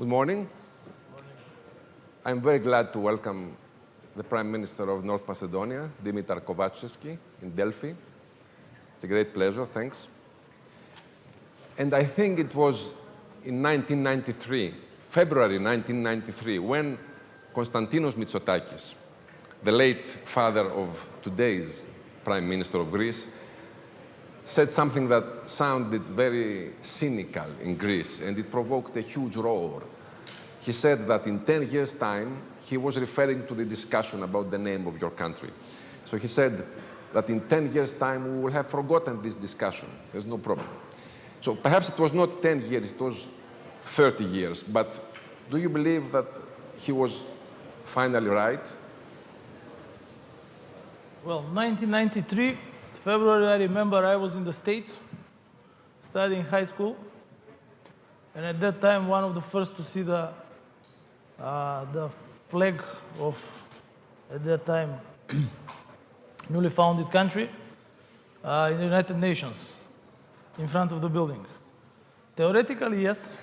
Good morning. I'm very glad to welcome the Prime Minister of North Macedonia, Dimitar Kovacevski, in Delphi. It's a great pleasure, thanks. And I think it was in 1993, February 1993, when Konstantinos Mitsotakis, the late father of today's Prime Minister of Greece, said something that sounded very cynical in Greece, and it provoked a huge roar. He said that in 10 years' time, he was referring to the discussion about the name of your country. So he said that in 10 years' time, we will have forgotten this discussion. There's no problem. So perhaps it was not 10 years, it was 30 years. But do you believe that he was finally right? Well, 1993, February, I remember I was in the States studying high school. And at that time, one of the first to see the flag of, at that time, newly founded country in the United Nations in front of the building. Theoretically, yes,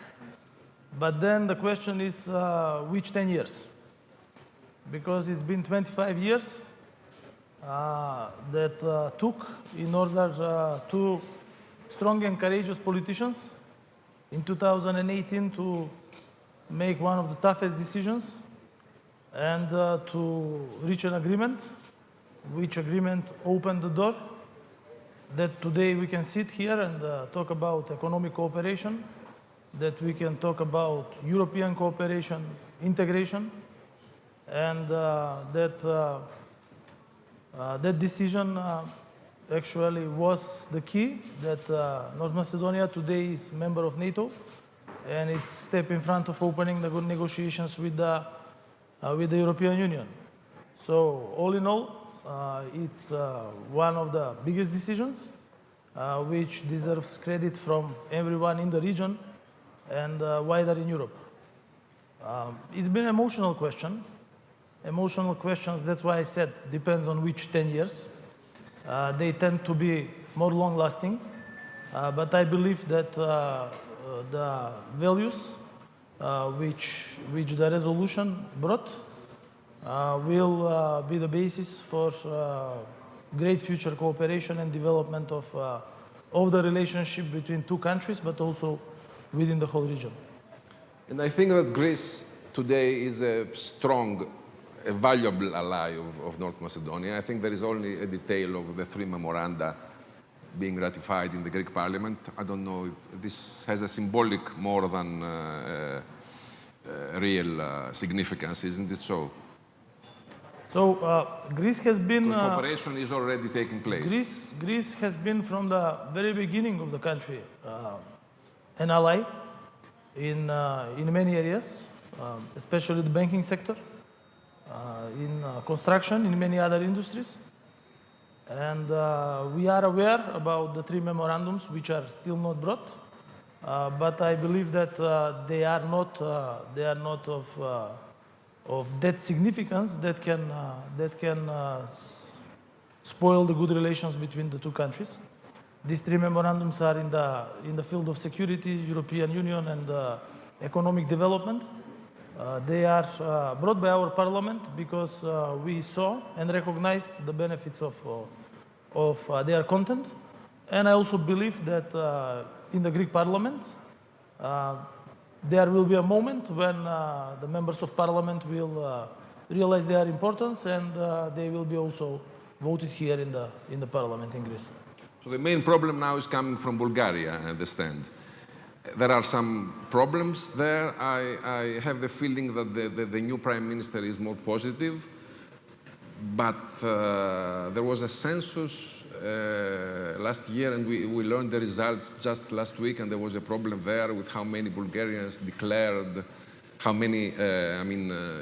but then the question is which 10 years? Because it's been 25 years that took in order two strong and courageous politicians in 2018 to make one of the toughest decisions and to reach an agreement, which agreement opened the door that today we can sit here and talk about economic cooperation, that we can talk about European cooperation, integration, and that decision actually was the key that North Macedonia today is a member of NATO, and it's a step in front of opening the good negotiations with the European Union. So all in all, it's one of the biggest decisions which deserves credit from everyone in the region and wider in Europe. It's been an emotional question. Emotional questions, that's why I said, depends on which 10 years. They tend to be more long-lasting, but I believe that the values which the resolution brought will be the basis for great future cooperation and development of the relationship between two countries, but also within the whole region. And I think that Greece today is a strong, a valuable ally of North Macedonia. I think there is only a detail of the 3 memoranda being ratified in the Greek parliament. I don't know if this has a symbolic more than real significance, isn't it so? So Greece has been... Because cooperation is already taking place. Greece has been from the very beginning of the country an ally in many areas, especially the banking sector, in construction, in many other industries. And we are aware about the 3 memorandums which are still not brought, but I believe that they are not of that significance that can spoil the good relations between the two countries. These 3 memorandums are in the field of security, European Union, and economic development. They are brought by our parliament because we saw and recognized the benefits of their content. And I also believe that in the Greek parliament, there will be a moment when the members of parliament will realize their importance, and they will be also voted here in the parliament in Greece. So the main problem now is coming from Bulgaria, I understand. There are some problems there. I have the feeling that the new Prime Minister is more positive, but there was a census last year, and we learned the results just last week, and there was a problem there with how many Bulgarians declared, how many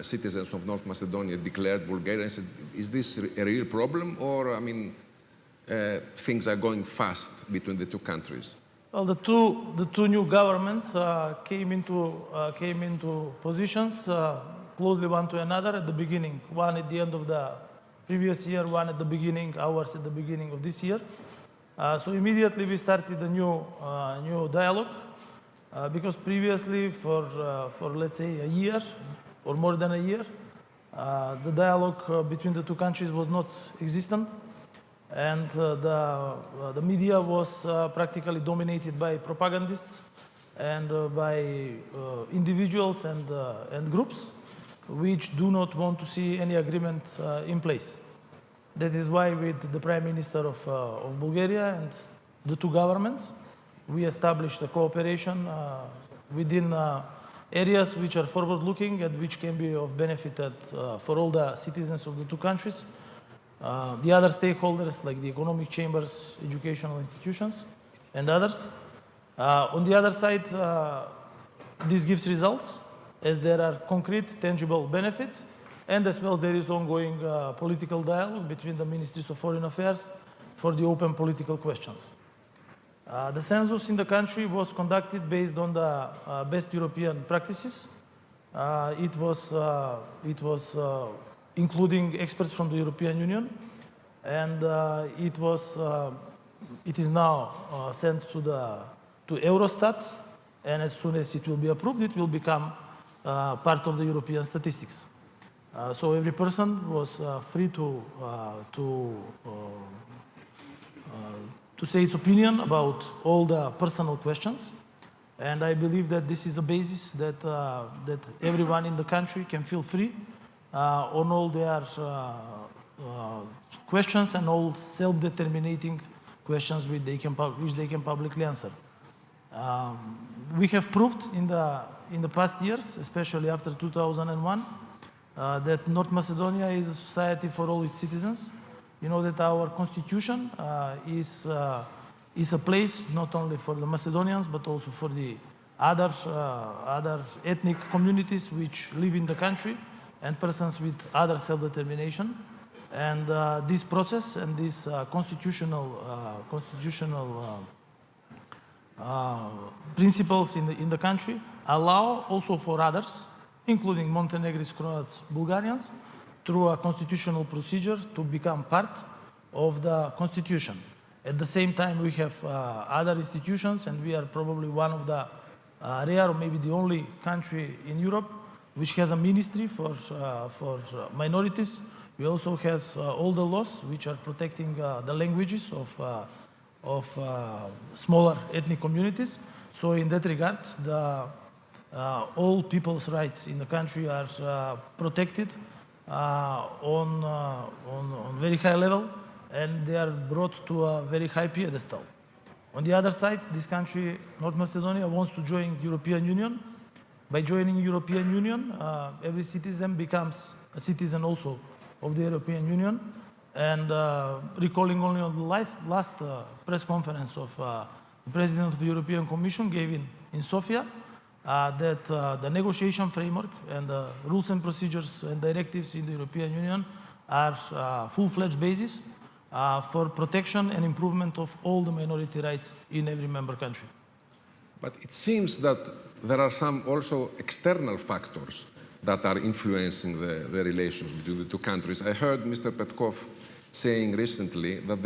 citizens of North Macedonia declared Bulgarians. Is this a real problem, or things are going fast between the two countries? Well, the two new governments came into positions closely one to another at the beginning. One at the end of the previous year, one at the beginning, ours at the beginning of this year. So immediately we started a new dialogue because previously for let's say a year or more than a year, the dialogue between the two countries was not existent, and the media was practically dominated by propagandists and by individuals and groups which do not want to see any agreement in place. That is why with the Prime Minister of Bulgaria and the two governments, we established a cooperation within areas which are forward-looking and which can be of benefit for all the citizens of the two countries. The other stakeholders like the economic chambers, educational institutions, and others. On the other side, this gives results as there are concrete, tangible benefits, and as well there is ongoing political dialogue between the Ministries of Foreign Affairs for the open political questions. The census in the country was conducted based on the best European practices. It was including experts from the European Union, and it is now sent to Eurostat, and as soon as it will be approved, it will become part of the European statistics. So every person was free to say its opinion about all the personal questions, and I believe that this is a basis that that everyone in the country can feel free on all their questions and all self-determinating questions which they can publicly answer. We have proved in the past years, especially after 2001, that North Macedonia is a society for all its citizens. You know that our constitution is a place not only for the Macedonians but also for the other ethnic communities which live in the country and persons with other self-determination. And this process and this constitutional principles in the country allow also for others, including Montenegrins, Croats, Bulgarians, through a constitutional procedure to become part of the constitution. At the same time, we have other institutions, and we are probably one of the rare or maybe the only country in Europe which has a ministry for minorities. We also have all the laws which are protecting the languages of smaller ethnic communities. So in that regard, all people's rights in the country are protected on very high level, and they are brought to a very high pedestal. On the other side, this country, North Macedonia, wants to join the European Union. By joining the European Union, every citizen becomes a citizen also of the European Union. And recalling only on the last press conference of the President of the European Commission gave in Sofia, that the negotiation framework and the rules and procedures and directives in the European Union are full-fledged basis for protection and improvement of all the minority rights in every member country. But it seems that there are some also external factors that are influencing the relations between the two countries. I heard Mr. Petkov saying recently that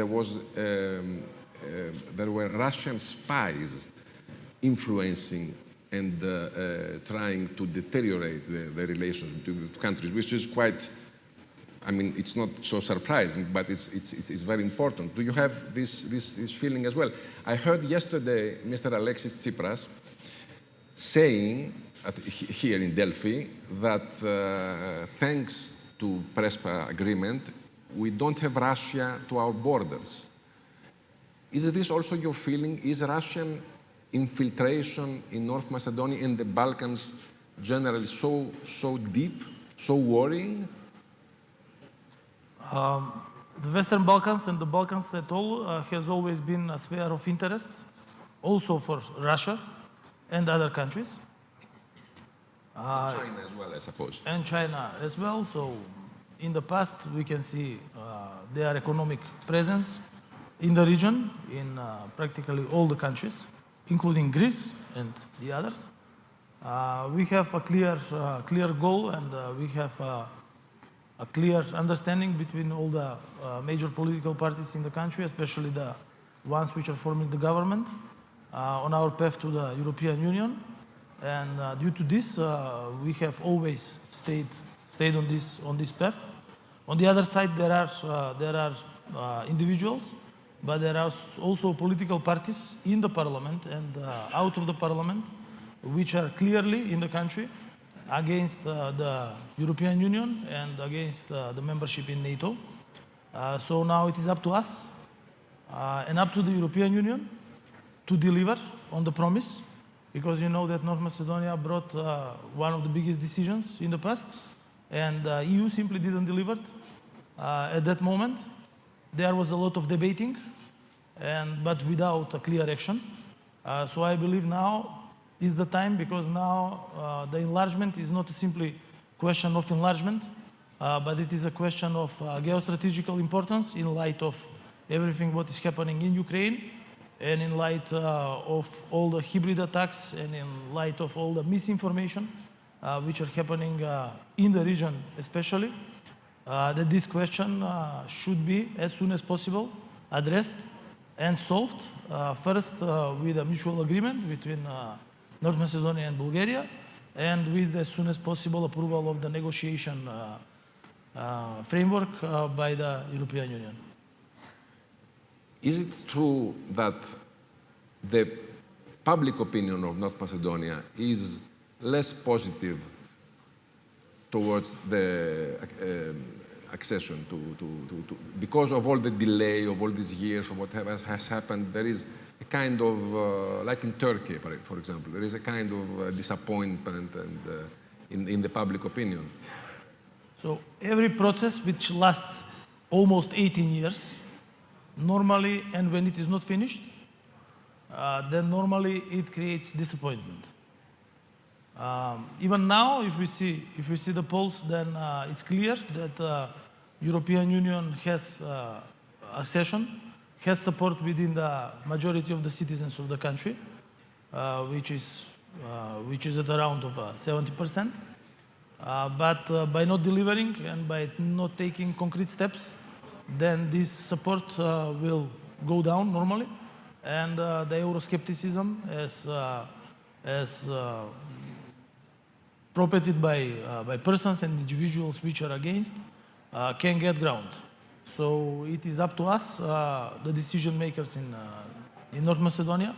there were Russian spies influencing and trying to deteriorate the relations between the two countries, which is quite, I mean, it's not so surprising, but it's very important. Do you have this feeling as well? I heard yesterday Mr. Alexis Tsipras saying here in Delphi that thanks to Prespa agreement, we don't have Russia to our borders. Is this also your feeling? Is Russian infiltration in North Macedonia and the Balkans generally so deep, so worrying? The Western Balkans and the Balkans at all has always been a sphere of interest, also for Russia and other countries. China as well, I suppose. And China as well. So in the past, we can see their economic presence in the region, in practically all the countries, including Greece and the others. We have a clear goal, and we have a clear understanding between all the major political parties in the country, especially the ones which are forming the government, on our path to the European Union. And due to this, we have always stayed on this path. On the other side, there are individuals, but there are also political parties in the parliament and out of the parliament, which are clearly in the country against the European Union and against the membership in NATO. So now it is up to us and up to the European Union to deliver on the promise, because you know that North Macedonia brought one of the biggest decisions in the past, and the EU simply didn't deliver at that moment. There was a lot of debating, but without a clear action. So I believe now is the time, because now the enlargement is not simply a question of enlargement, but it is a question of geostrategical importance in light of everything what is happening in Ukraine, and in light of all the hybrid attacks, and in light of all the misinformation which are happening in the region especially, that this question should be, as soon as possible, addressed and solved, first with a mutual agreement between North Macedonia and Bulgaria, and with, as soon as possible, approval of the negotiation framework by the European Union. Is it true that the public opinion of North Macedonia is less positive towards the accession because of all the delay of all these years of what has happened? There is a kind of, like in Turkey, for example, there is a kind of disappointment and in the public opinion. So every process which lasts almost 18 years, normally, and when it is not finished, then normally it creates disappointment. Even now, if we see the polls, then it's clear that European Union has accession, has support within the majority of the citizens of the country, which is at around of 70%. But by not delivering and by not taking concrete steps, then this support will go down normally, and the Euroscepticism, as propagated by persons and individuals which are against, can get ground. So it is up to us, the decision makers in North Macedonia,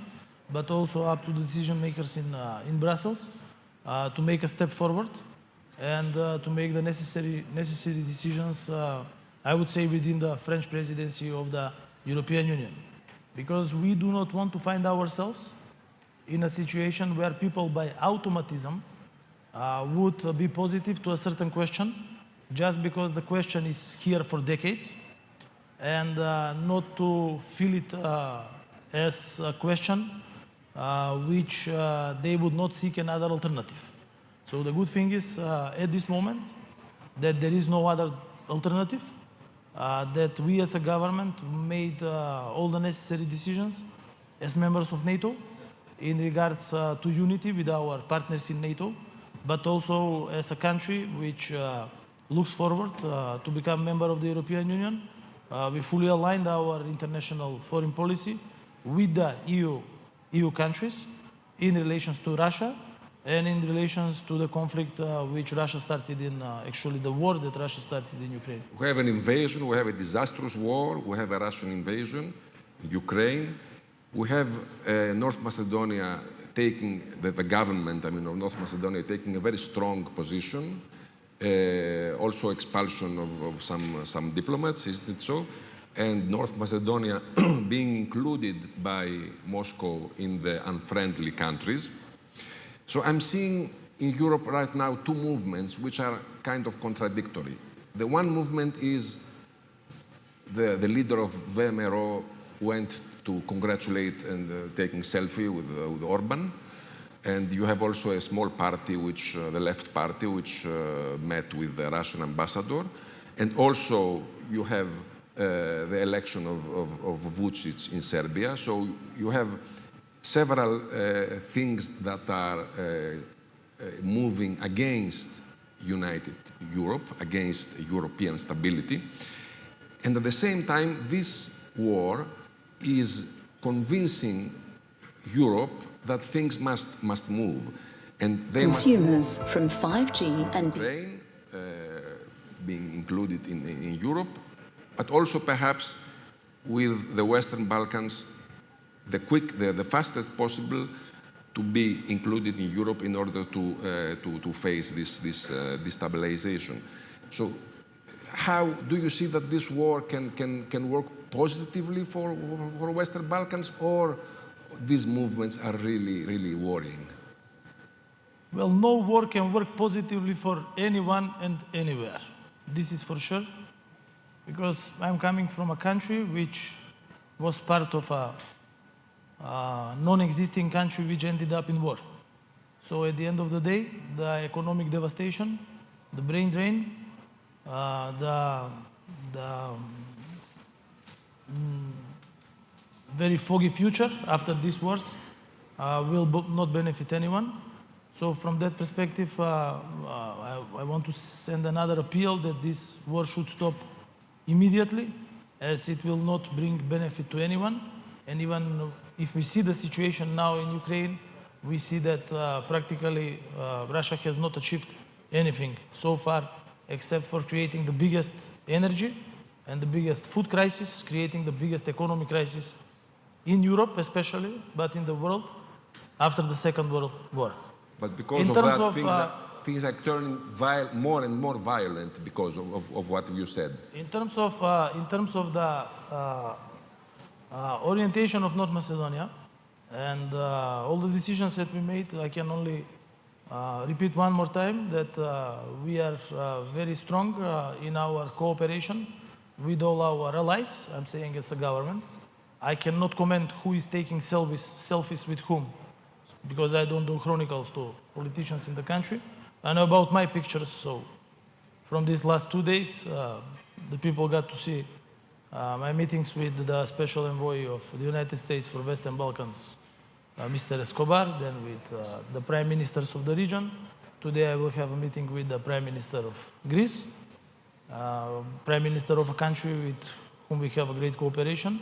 but also up to the decision makers in Brussels, to make a step forward and to make the necessary decisions, I would say, within the French presidency of the European Union. Because we do not want to find ourselves in a situation where people by automatism would be positive to a certain question just because the question is here for decades, and not to feel it as a question which they would not seek another alternative. So the good thing is, at this moment, that there is no other alternative, that we as a government made all the necessary decisions as members of NATO in regards to unity with our partners in NATO, but also as a country which looks forward to become a member of the European Union. We fully aligned our international foreign policy with the EU countries in relations to Russia and in relations to the conflict which Russia started in, actually the war that Russia started in Ukraine. We have an invasion, we have a disastrous war, we have a Russian invasion in Ukraine. We have North Macedonia taking, the government, of North Macedonia taking a very strong position, also expulsion of some diplomats, isn't it so? And North Macedonia being included by Moscow in the unfriendly countries. So I'm seeing in Europe right now two movements which are kind of contradictory. The one movement is the leader of VMRO went to congratulate and taking selfie with Orban. And you have also a small party, the left party, which met with the Russian ambassador. And also you have the election of Vučić in Serbia. So you have several things that are moving against united Europe, against European stability. And at the same time, this war is convincing Europe that things must move. And they Consumers from 5G and Ukraine being included in Europe, but also perhaps with the Western Balkans, the fastest possible to be included in Europe in order to face this destabilization. So how do you see that this war can work positively for Western Balkans, or these movements are really worrying? Well, no war can work positively for anyone and anywhere. This is for sure, because I'm coming from a country which was part of a non-existing country which ended up in war. So at the end of the day, the economic devastation, the brain drain, very foggy future after these wars will not benefit anyone. So from that perspective, I want to send another appeal that this war should stop immediately, as it will not bring benefit to anyone. And even if we see the situation now in Ukraine, we see that practically Russia has not achieved anything so far, except for creating the biggest energy and the biggest food crisis, creating the biggest economic crisis in Europe especially, but in the world after the Second World War. But because of that, things are turning more and more violent because of what you said. In terms of the orientation of North Macedonia and all the decisions that we made, I can only repeat one more time that we are very strong in our cooperation with all our allies. I'm saying as a government. I cannot comment who is taking selfies with whom, because I don't do chronicles to politicians in the country. I know about my pictures, so from these last 2 days, the people got to see my meetings with the special envoy of the United States for Western Balkans, Mr. Escobar, then with the prime ministers of the region. Today I will have a meeting with the prime minister of Greece, prime minister of a country with whom we have a great cooperation,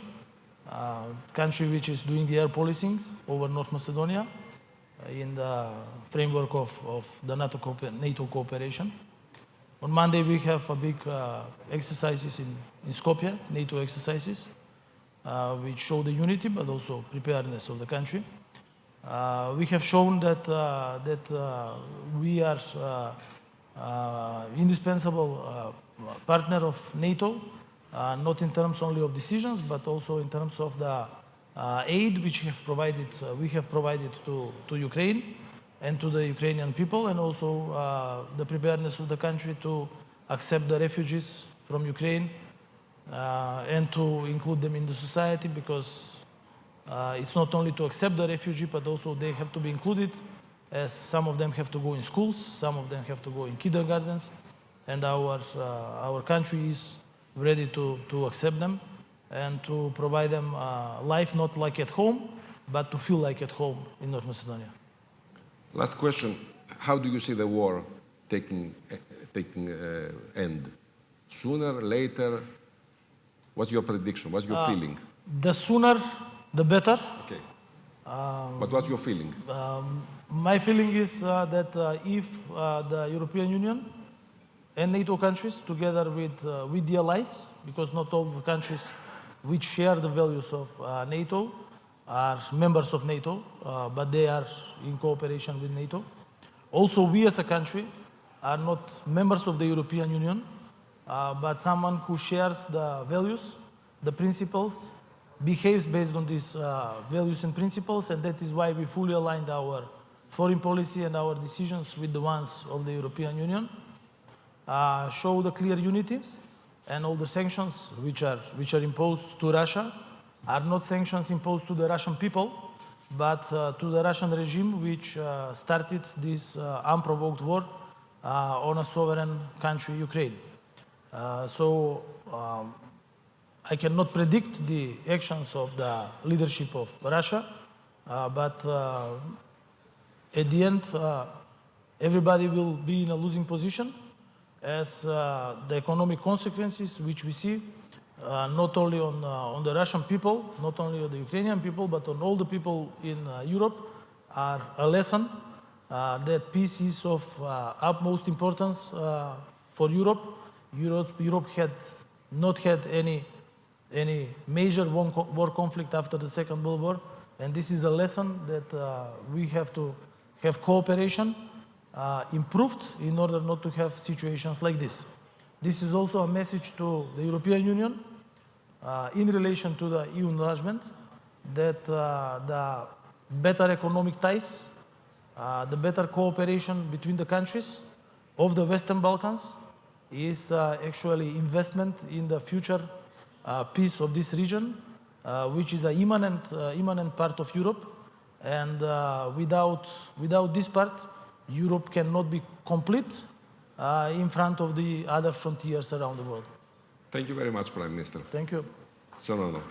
country which is doing the air policing over North Macedonia in the framework of the NATO cooperation. On Monday we have a big exercises in Skopje, NATO exercises, which show the unity but also preparedness of the country. We have shown that we are indispensable partner of NATO, not in terms only of decisions, but also in terms of the aid which we have provided to Ukraine and to the Ukrainian people, and also the preparedness of the country to accept the refugees from Ukraine and to include them in the society, because it's not only to accept the refugee, but also they have to be included, as some of them have to go in schools, some of them have to go in kindergartens, and our country is ready to accept them and to provide them life not like at home, but to feel like at home in North Macedonia. Last question: how do you see the war taking end? Sooner, later? What's your prediction? What's your feeling? The sooner, the better. Okay. But what's your feeling? My feeling is that if the European Union and NATO countries, together with the allies, because not all the countries which share the values of NATO are members of NATO, but they are in cooperation with NATO. Also, we as a country are not members of the European Union, but someone who shares the values, the principles, behaves based on these values and principles, and that is why we fully aligned our foreign policy and our decisions with the ones of the European Union. Show the clear unity, and all the sanctions which are imposed to Russia are not sanctions imposed to the Russian people, but to the Russian regime which started this unprovoked war on a sovereign country, Ukraine. So I cannot predict the actions of the leadership of Russia, but at the end everybody will be in a losing position, as the economic consequences which we see not only on the Russian people, not only on the Ukrainian people, but on all the people in Europe, are a lesson that peace is of utmost importance for Europe. Europe had not had any major war conflict after the Second World War, and this is a lesson that we have to have cooperation improved in order not to have situations like this. This is also a message to the European Union in relation to the EU enlargement, that the better economic ties, the better cooperation between the countries of the Western Balkans is actually investment in the future peace of this region, which is an immanent part of Europe. And without this part, Europe cannot be complete in front of the other frontiers around the world. Thank you very much, Prime Minister. Thank you. It's an honor.